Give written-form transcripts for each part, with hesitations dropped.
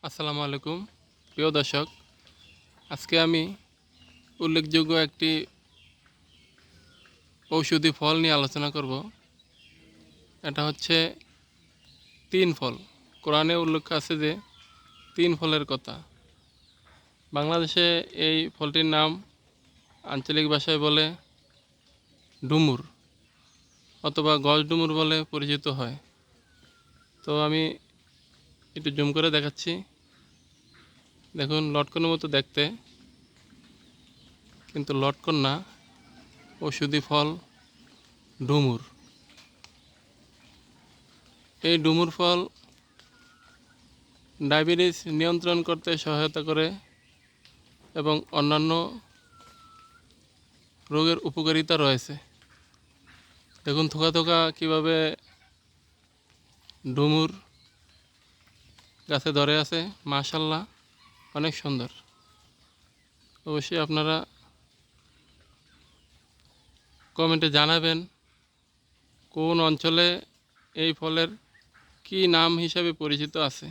আসসালামু আলাইকুম প্রিয় দর্শক। আজকে আমি উল্লেখযোগ্য একটি ঔষধি ফল নিয়ে আলোচনা করব। এটা হচ্ছে তিন ফল। কোরআনে উল্লেখ আছে যে তিন ফলের কথা। বাংলাদেশে এই ফলটির নাম আঞ্চলিক ভাষায় বলে ডুমুর অথবা গজ ডুমুর বলে পরিচিত হয়। তো আমি একটু জুম করে দেখাচ্ছি। দেখুন, লটকনের মতো দেখতে, কিন্তু লটকন না, ঔষধি ফল ডুমুর। এই ডুমুর ফল ডায়াবেটিস নিয়ন্ত্রণ করতে সহায়তা করে এবং অন্যান্য রোগের উপকারিতা রয়েছে। দেখুন থোকা থোকা কীভাবে ডুমুর গাছে ধরে আছে, মাশাআল্লাহ, অনেক সুন্দর। অবশ্যই আপনারা কমেন্টে জানাবেন কোন অঞ্চলে এই ফলের কী নাম হিসাবে পরিচিত আছে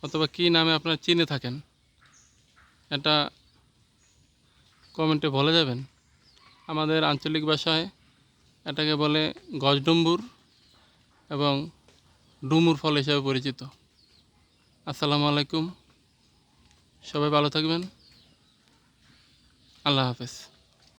অথবা কী নামে আপনারা চিনে থাকেন, এটা কমেন্টে বলে যাবেন। আমাদের আঞ্চলিক ভাষায় এটাকে বলে গজডুম্বুর এবং ডুমুর ফল হিসাবে পরিচিত। আসসালামু আলাইকুম, সবাই ভালো থাকবেন। আল্লাহ হাফেজ।